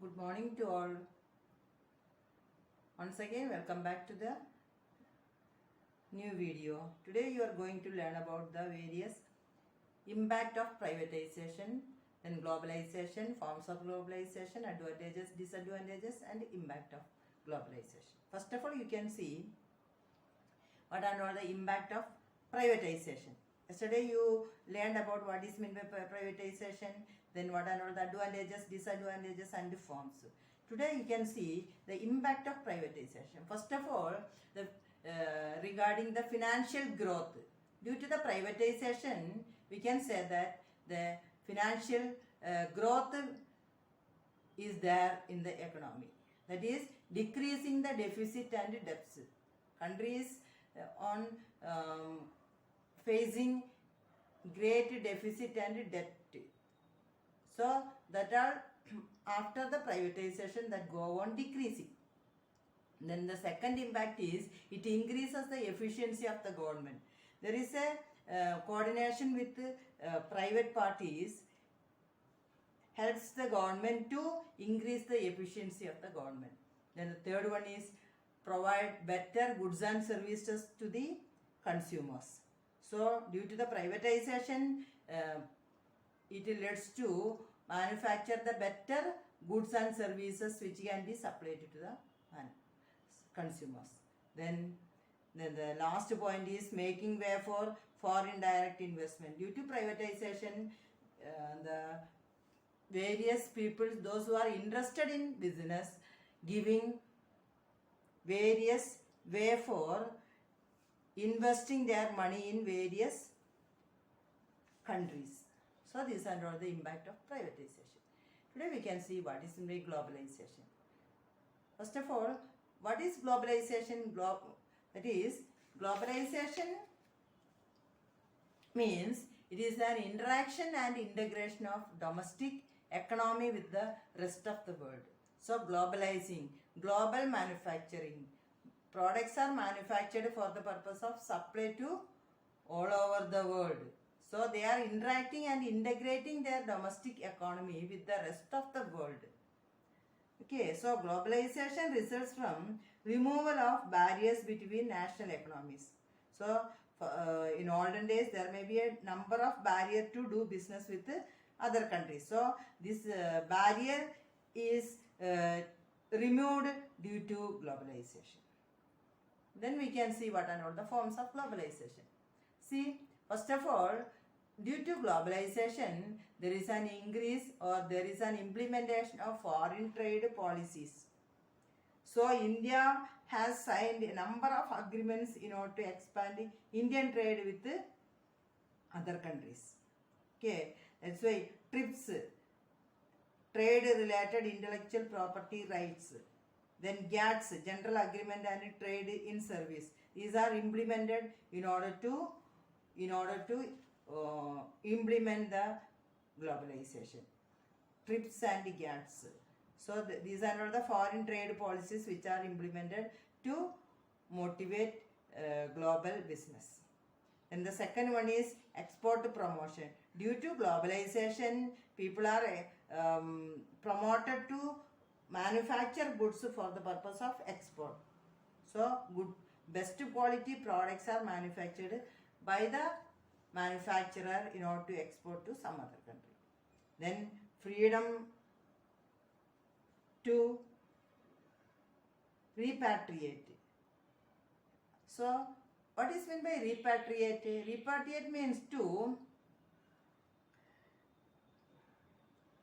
Good morning to all. Once again, welcome back to the new video. Today you are going to learn about the various impact of privatization, then globalization, forms of globalization, advantages, disadvantages, and impact of globalization. First of all, you can see what are all the impact of privatization. Yesterday you learned about what is meant by privatization, then what are all the advantages, disadvantages, and forms. Today you can see the impact of privatization. First of all, the regarding the financial growth. Due to the privatization, we can say that the financial growth is there in the economy. That is decreasing the deficit and debts. Countries on facing great deficit and debt. So that are after the privatization that go on decreasing. Then the second impact is it increases the efficiency of the government. There is a coordination with private parties helps the government to increase the efficiency of the government. Then the third one is provide better goods and services to the consumers. So due to the privatization, it leads to manufacture the better goods and services which can be supplied to the consumers. Then the last point is making way for foreign direct investment. Due to privatization, the various people, those who are interested in business, giving various way for investing their money in various countries. So these are all the impact of privatization. Today we can see what is globalization. First of all, what is globalization? That is, globalization means it is an interaction and integration of domestic economy with the rest of the world. So globalizing, global manufacturing. Products are manufactured for the purpose of supply to all over the world. So they are interacting and integrating their domestic economy with the rest of the world. Okay, so globalization results from removal of barriers between national economies. So in olden days there may be a number of barriers to do business with other countries. So this barrier is removed due to globalization. Then we can see what are all the forms of globalization. See, first of all, due to globalization, there is an increase or there is an implementation of foreign trade policies. So India has signed a number of agreements in order to expand Indian trade with other countries. Okay, that's why TRIPS, trade related intellectual property rights. Then GATS, General Agreement and Trade in Service. These are implemented in order to implement the globalization. TRIPS and GATS. So these are all the foreign trade policies which are implemented to motivate global business. And the second one is export promotion. Due to globalization, people are promoted to manufacture goods for the purpose of export. So best quality products are manufactured by the manufacturer in order to export to some other country. Then freedom to repatriate. So what is meant by repatriate? Repatriate means to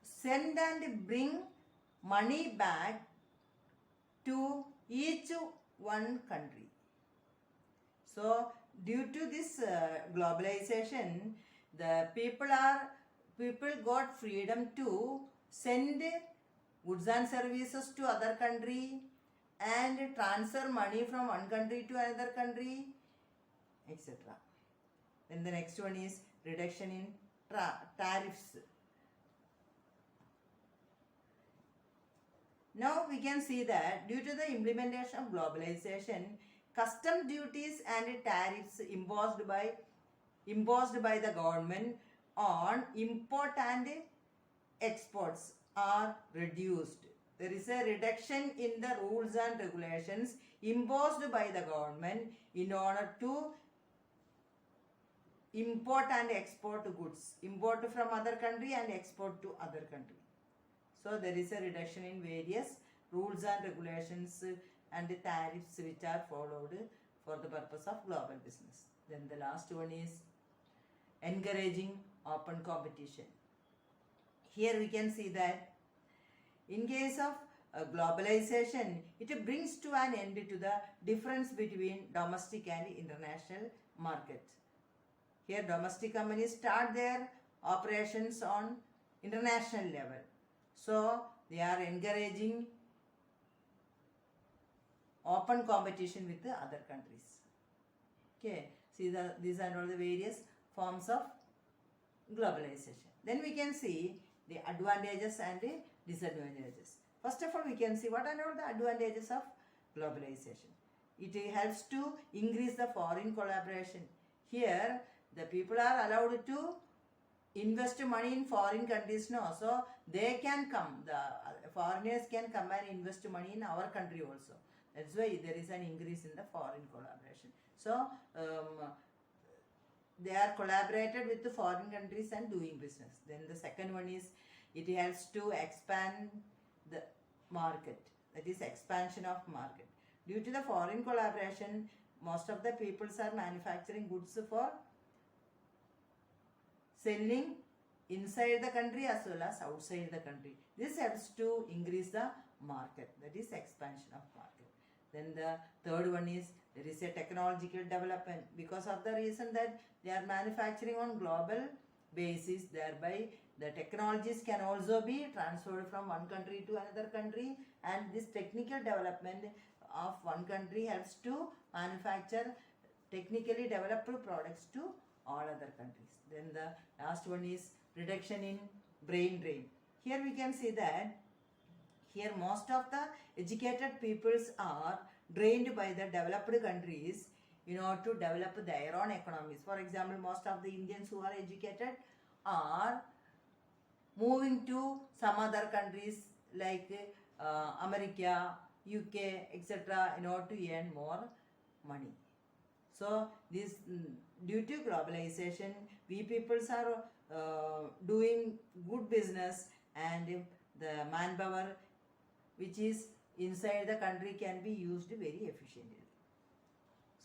send and bring money back to each one country. So due to this globalization, the people got freedom to send goods and services to other country and transfer money from one country to another country, etc. Then the next one is reduction in tariffs. Now we can see that due to the implementation of globalization, custom duties and tariffs imposed by the government on import and exports are reduced. there is a reduction in the rules and regulations imposed by the government in order to import and export goods, import from other country and export to other country. So there is a reduction in various rules and regulations and the tariffs which are followed for the purpose of global business. Then the last one is encouraging open competition. Here we can see that in case of globalization, it brings to an end to the difference between domestic and international market. Here domestic companies start their operations on international level. So they are encouraging open competition with the other countries. Okay, see these are all the various forms of globalization. Then we can see the advantages and the disadvantages. First of all, we can see what are all the advantages of globalization. It helps to increase the foreign collaboration. Here, the people are allowed to invest money in foreign countries now, so they can come, the foreigners can come and invest money in our country also. That's why there is an increase in the foreign collaboration. So they are collaborated with the foreign countries and doing business. Then the second one is it helps to expand the market, that is expansion of market. Due to the foreign collaboration, most of the peoples are manufacturing goods for selling inside the country as well as outside the country. This helps to increase the market, that is expansion of market. Then the third one is there is a technological development because of the reason that they are manufacturing on global basis, thereby the technologies can also be transferred from one country to another country, and this technical development of one country helps to manufacture technically developed products to all other countries. Then the last one is reduction in brain drain. Here we can see that here most of the educated peoples are drained by the developed countries in order to develop their own economies. For example, most of the Indians who are educated are moving to some other countries like America, UK, etc. in order to earn more money. So this due to globalization, we peoples are doing good business, and the manpower which is inside the country can be used very efficiently.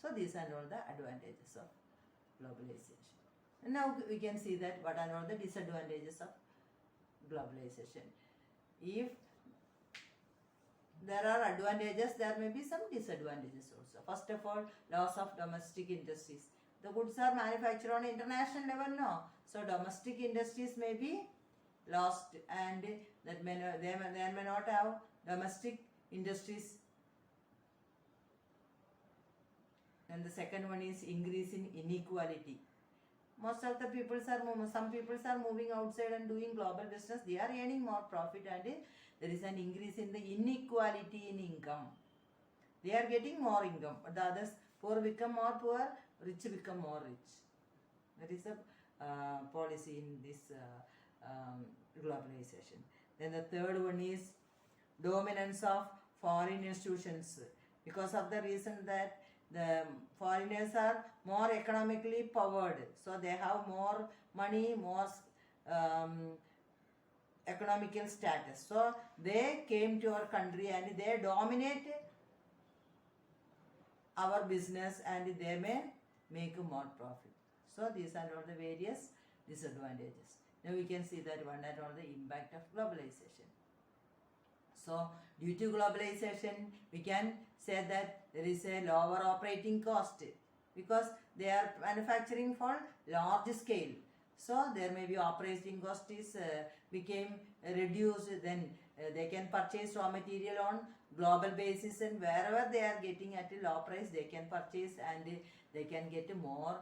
So these are all the advantages of globalization. And now we can see that what are all the disadvantages of globalization. If there are advantages, there may be some disadvantages also. First of all, loss of domestic industries. The goods are manufactured on international level now, so domestic industries may be lost, and that they may not have domestic industries. And the second one is increase in inequality. Most of the some people are moving outside and doing global business. They are earning more profit, and there is an increase in the inequality in income. They are getting more income, but the others, poor become more poor, rich become more rich. That is a policy in this globalization. Then the third one is dominance of foreign institutions, because of the reason that the foreigners are more economically powered, so they have more money, more economical status, so they came to our country and they dominate our business, and they may make more profit. So these are all the various disadvantages. Now we can see that one and all the impact of globalization. So due to globalization, we can say that there is a lower operating cost because they are manufacturing for large scale. So there may be operating cost is became reduced. Then they can purchase raw material on global basis, and wherever they are getting at a low price, they can purchase and they can get more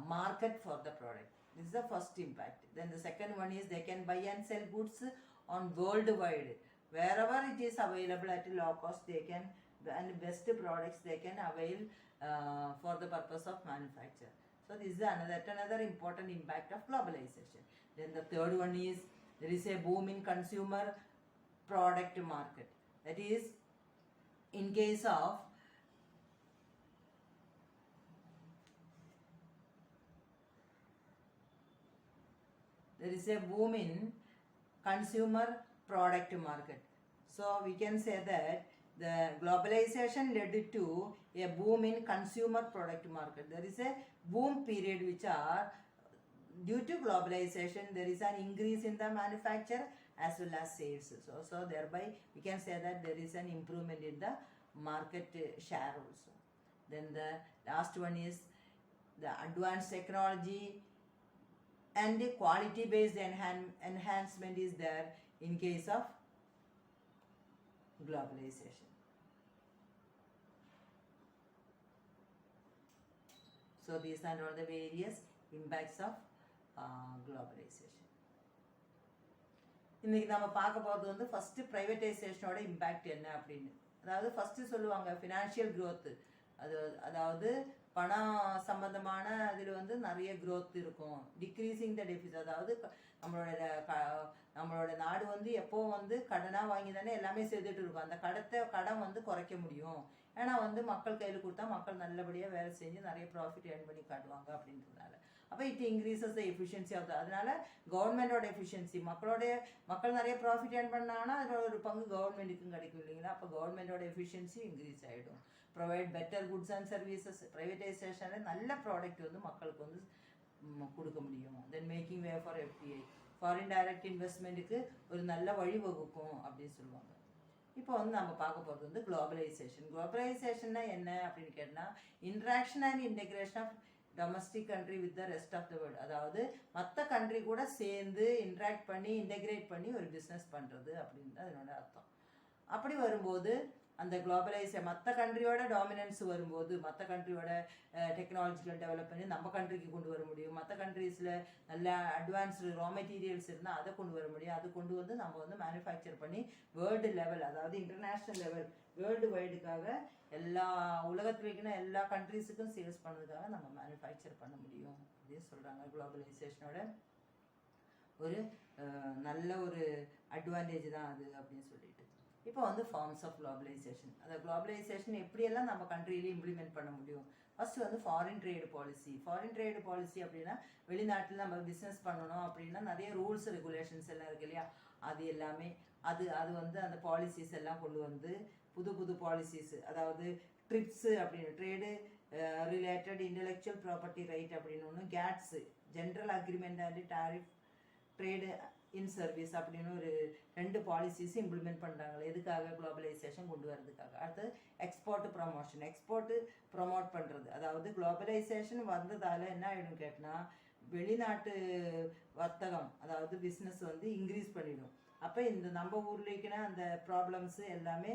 market for the product. This is the first impact. Then the second one is they can buy and sell goods on worldwide. Wherever it is available at a low cost, they can, and best products they can avail for the purpose of manufacture. So this is another important impact of globalization. Then the third one is there is a boom in consumer product market. That is, in case of there is a boom in consumer product market. So we can say that the globalization led to a boom in consumer product market. There is a boom period which are due to globalization. There is an increase in the manufacture as well as sales. So thereby we can say that there is an improvement in the market share also. Then the last one is the advanced technology and the quality based enhancement is there in case of globalization. So these are all the various impacts of globalization. இன்னைக்கு நம்ம பார்க்க போகிறது வந்து first ப்ரைவேட்டைசேஷனோட impact என்ன அப்படின்னு. அதாவது first சொல்லுவாங்க financial growth, அதாவது பணம் சம்பந்தமான இதில் வந்து நிறைய க்ரோத் இருக்கும். டிக்ரீசிங் த டெபிசிட், அதாவது நம்மளோட நாடு வந்து எப்போ வந்து கடனாக வாங்கி தானே எல்லாமே செய்துட்டு இருக்கும். அந்த கடன் வந்து குறைக்க முடியும். ஏன்னா வந்து மக்கள் கையில் கொடுத்தா மக்கள் நல்லபடியாக வேலை செஞ்சு நிறைய ப்ராஃபிட் ஏர்ன் பண்ணி காட்டுவாங்க அப்படின்றதுனால. அப்போ it increases the efficiency of அதனால கவர்மெண்டோட எஃபிஷியன்சி, மக்கள் நிறைய ப்ராஃபிட் ஏர்ன் பண்ணாங்கன்னா அதோட ஒரு பங்கு கவர்மெண்ட்டுக்கும் கிடைக்கும் இல்லைங்களா. அப்போ கவர்மெண்டோட எஃபிஷியன்சி இன்க்ரீஸ் ஆகிடும். Provide better goods and services, ப்ரைவேட்டைசேஷனில் நல்ல ப்ராடக்ட் வந்து மக்களுக்கு வந்து கொடுக்க முடியும். Then making way for FDI, foreign direct இன்வெஸ்ட்மெண்ட்டுக்கு ஒரு நல்ல வழிவகுக்கும் அப்படின்னு சொல்லுவாங்க. இப்போ வந்து நம்ம பார்க்க போகிறது வந்து குளோபலைசேஷன். குளோபலைசேஷன்னா என்ன அப்படின்னு கேட்டால் interaction and integration of domestic country with the rest of the world. அதாவது மற்ற கண்ட்ரி கூட சேர்ந்து இன்ட்ராக்ட் பண்ணி இன்டெகிரேட் பண்ணி ஒரு பிஸ்னஸ் பண்ணுறது அப்படின்னு அதனோட அர்த்தம். அப்படி வரும்போது அந்த மற்ற கண்ட்ரியோட டாமினன்ஸ் வரும்போது, மற்ற கண்ட்ரியோட டெக்னாலஜிக்கல் டெவலப் பண்ணி நம்ம கண்ட்ரிக்கு கொண்டு வர முடியும். மற்ற கண்ட்ரீஸில் நல்ல அட்வான்ஸ்டு ரா மெட்டீரியல்ஸ் இருந்தால் அதை கொண்டு வர முடியும். அது கொண்டு வந்து நம்ம வந்து மேனுஃபேக்சர் பண்ணி வேர்ல்டு லெவல், அதாவது இன்டர்நேஷ்னல் லெவல், வேர்ல்டு வைடுக்காக எல்லா உலகத்தில் இருக்கிற எல்லா கண்ட்ரீஸுக்கும் சேல்ஸ் பண்ணதுக்காக நம்ம மேனுஃபேக்சர் பண்ண முடியும் அப்படின்னு சொல்கிறாங்க. குளோபலைசேஷனோட ஒரு நல்ல ஒரு அட்வான்டேஜ் தான் அது அப்படின்னு சொல்லிட்டு. இப்போ வந்து ஃபார்ம்ஸ் ஆஃப் குளோபலைசேஷன், அந்த குளோபலைசேஷன் எப்படியெல்லாம் நம்ம கண்ட்ரியிலே இம்ப்ளிமெண்ட் பண்ண முடியும். ஃபர்ஸ்ட் வந்து foreign trade policy. Foreign trade policy அப்படின்னா வெளிநாட்டில் நம்ம பிஸ்னஸ் பண்ணணும் அப்படின்னா நிறைய ரூல்ஸ் ரெகுலேஷன்ஸ் எல்லாம் இருக்கு இல்லையா, அது எல்லாமே அது வந்து அந்த பாலிசிஸ் எல்லாம் கொண்டு வந்து புது பாலிசிஸ், அதாவது ட்ரிப்ஸு அப்படின்னு trade related intellectual property right அப்படின்னு ஒன்று, Ghats general agreement and tariff trade in service அப்படின்னு ஒரு 2 பாலிசிஸ் இம்ப்ளிமெண்ட் பண்ணுறாங்க. எதுக்காக? குளோபலைசேஷன் கொண்டு வரதுக்காக. அடுத்து எக்ஸ்போர்ட் ப்ரமோஷன், எக்ஸ்போர்ட்டு ப்ரொமோட் பண்ணுறது. அதாவது குளோபலைசேஷன் வந்ததால் என்ன ஆகிடும் கேட்டால் வெளிநாட்டு வர்த்தகம், அதாவது பிஸ்னஸ் வந்து இன்க்ரீஸ் பண்ணிடும். அப்போ இந்த நம்ம ஊரில் இருக்கிற அந்த ப்ராப்ளம்ஸு எல்லாமே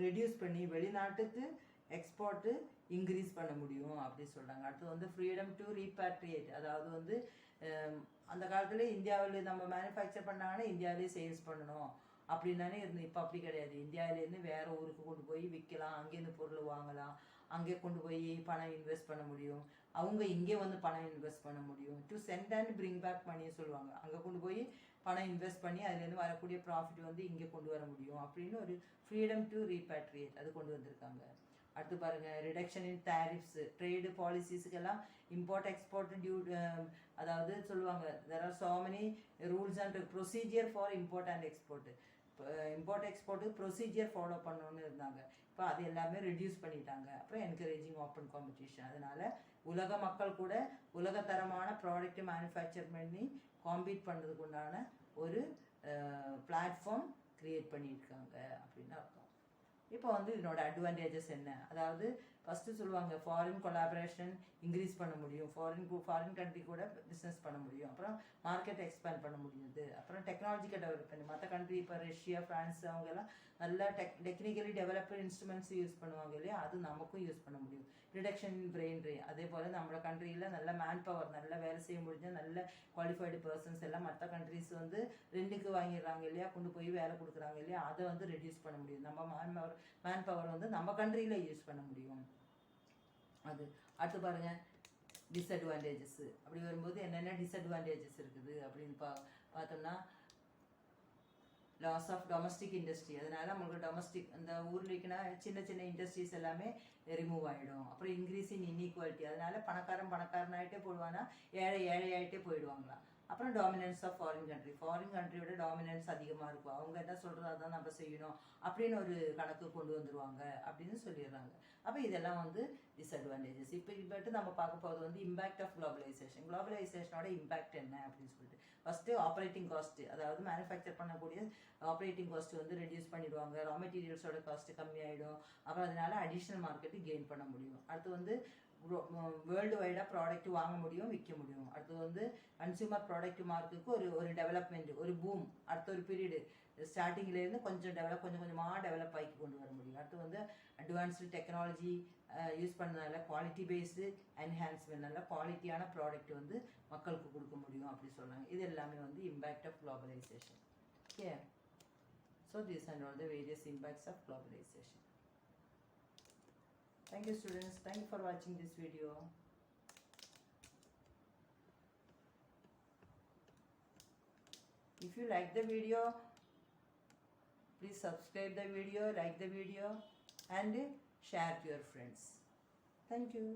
ரெடியூஸ் பண்ணி வெளிநாட்டுக்கு எக்ஸ்போர்ட்டு இன்க்ரீஸ் பண்ண முடியும் அப்படின்னு சொல்கிறாங்க. அடுத்து வந்து ஃப்ரீடம் டு ரீபேட்ரியேட், அதாவது வந்து அந்த காலத்தில் இந்தியாவில் நம்ம மேனுஃபேக்சர் பண்ணாங்கன்னா இந்தியாவிலே சேல்ஸ் பண்ணணும் அப்படின்னாலே இருந்து. இப்போ அப்படி கிடையாது. இந்தியாவிலேருந்து வேறு ஊருக்கு கொண்டு போய் விற்கலாம், அங்கேருந்து பொருள் வாங்கலாம், அங்கே கொண்டு போய் பணம் இன்வெஸ்ட் பண்ண முடியும், அவங்க இங்கே வந்து பணம் இன்வெஸ்ட் பண்ண முடியும். To send and bring back பண்ணியே சொல்லுவாங்க. அங்கே கொண்டு போய் பணம் இன்வெஸ்ட் பண்ணி அதுலேருந்து வரக்கூடிய ப்ராஃபிட் வந்து இங்கே கொண்டு வர முடியும் அப்படின்னு ஒரு ஃப்ரீடம் டு ரீபேட்ரியேட் அது கொண்டு வந்திருக்காங்க. அடுத்து பாருங்கள், ரிடக்ஷன் இன் டேரிஃப்ஸ், ட்ரேடு பாலிசிஸுக்கெல்லாம் இம்போர்ட் எக்ஸ்போர்ட் டியூ, அதாவது சொல்லுவாங்க there are so many rules and procedure for import and export. Import export procedure follow பண்ணணுன்னு இருந்தாங்க. இப்போ அது எல்லாமே ரெடியூஸ் பண்ணிட்டாங்க. அப்புறம் என்கரேஜிங் ஓப்பன் காம்படிஷன், அதனால் உலக மக்கள் கூட உலகத்தரமான ப்ராடக்ட் மேனுஃபேக்சர் பண்ணி காம்பீட் பண்ணுறதுக்கு உண்டான ஒரு பிளாட்ஃபார்ம் க்ரியேட் பண்ணியிருக்காங்க அப்படின்னு அர்த்தம். இப்போ வந்து இதனோட அட்வான்டேஜஸ் என்ன? அதாவது ஃபஸ்ட்டு சொல்லுவாங்க ஃபாரின் கொலாபரேஷன் இன்க்ரீஸ் பண்ண முடியும், ஃபாரின் கண்ட்ரி கூட பிஸ்னஸ் பண்ண முடியும், அப்புறம் மார்க்கெட் எக்ஸ்பேண்ட் பண்ண முடியுது, அப்புறம் டெக்னாலஜிக்கல் டெவலப் பண்ணி மற்ற கண்ட்ரி இப்போ ரஷ்யா, ஃப்ரான்ஸ் அவங்கெல்லாம் நல்லா டெக்னிக்கலி டெவலப்டு இன்ஸ்ட்ருமெண்ட்ஸ் யூஸ் பண்ணுவாங்க இல்லையா, அது நமக்கும் யூஸ் பண்ண முடியும். ரிடக்ஷன் இன் பிரெயின் ட்ரெயின், அதே போல் நம்மளோட கண்ட்ரியில் நல்ல மேன் பவர், நல்ல வேலை செய்ய முடிஞ்ச நல்ல குவாலிஃபைடு பர்சன்ஸ் எல்லாம் மற்ற கண்ட்ரிஸ் வந்து ரெண்டுக்கு வாங்கிடுறாங்க இல்லையா, கொண்டு போய் வேலை கொடுக்குறாங்க இல்லையா, அதை வந்து ரெடியூஸ் பண்ண முடியும். நம்ம மேன் பவர் வந்து நம்ம கண்ட்ரியில் யூஸ் பண்ண முடியும். அது அடுத்து பாருங்கள் டிஸ்அட்வான்டேஜஸ். அப்படி வரும்போது என்னென்ன டிஸ்அட்வான்டேஜஸ் இருக்குது அப்படின்னு பார்த்தோம்னா, லாஸ் ஆஃப் டொமஸ்டிக் இண்டஸ்ட்ரி. அதனால நம்மளுக்கு டொமஸ்டிக் அந்த ஊரில் இருக்கிற சின்ன சின்ன இண்டஸ்ட்ரீஸ் எல்லாமே ரிமூவ் ஆகிடும். அப்புறம் இன்க்ரீஸ் இன் இன்இக்வாலிட்டி, அதனால பணக்காரனாயிட்டே போடுவானா, ஏழையாயிட்டே போயிடுவாங்களாம். அப்புறம் dominance of foreign country, foreign கண்ட்ரியோட டாமினன்ஸ் அதிகமாக இருக்கும். அவங்க என்ன சொல்கிறதோ அதான் நம்ம செய்யணும் அப்படின்னு ஒரு கணக்கு கொண்டு வந்துடுவாங்க அப்படின்னு சொல்லிடுறாங்க. அப்போ இதெல்லாம் வந்து டிஸ்அட்வான்டேஜஸ். இப்போ நம்ம பார்க்க போகிறது வந்து இம்பேக்ட் ஆஃப் குளோபலைசேஷன். குளோபலைசேஷனோட இம்பேக்ட் என்ன அப்படின்னு சொல்லிட்டு ஃபஸ்ட்டு ஆப்ரேட்டிங் காஸ்ட்டு, அதாவது மேனுஃபேக்சர் பண்ணக்கூடிய ஆப்ரேட்டிங் காஸ்ட் வந்து ரெடியூஸ் பண்ணிடுவாங்க. ரா மெட்டீரியல்ஸோட காஸ்ட்டு கம்மியாயிடும். அப்புறம் அதனால அடிஷ்னல் மார்க்கெட்டு கெயின் பண்ண முடியும். அடுத்து வந்து வேர்ல்டு வைடாக ப்ராடக்ட் வாங்க முடியும், விற்க முடியும். அடுத்து வந்து கன்சியூமர் ப்ராடக்ட் மார்க்குக்கு ஒரு டெவலப்மெண்ட், ஒரு பூம், அடுத்த ஒரு பீரியடு ஸ்டார்டிங்லேருந்து கொஞ்சம் கொஞ்சமாக டெவலப் ஆகி கொண்டு வர முடியும். அடுத்து வந்து அட்வான்ஸ்டு டெக்னாலஜி யூஸ் பண்ணனால குவாலிட்டி பேஸ்டு என்ஹான்ஸ்மெண்ட், நல்ல குவாலிட்டியான ப்ராடக்ட் வந்து மக்களுக்கு கொடுக்க முடியும் அப்படி சொல்கிறாங்க. இது எல்லாமே வந்து impact of globalisation. Okay, so these and all the various impacts of globalization. Thank you students, thank you for watching this video. If you like the video, please subscribe the video, like the video and share to your friends. Thank you.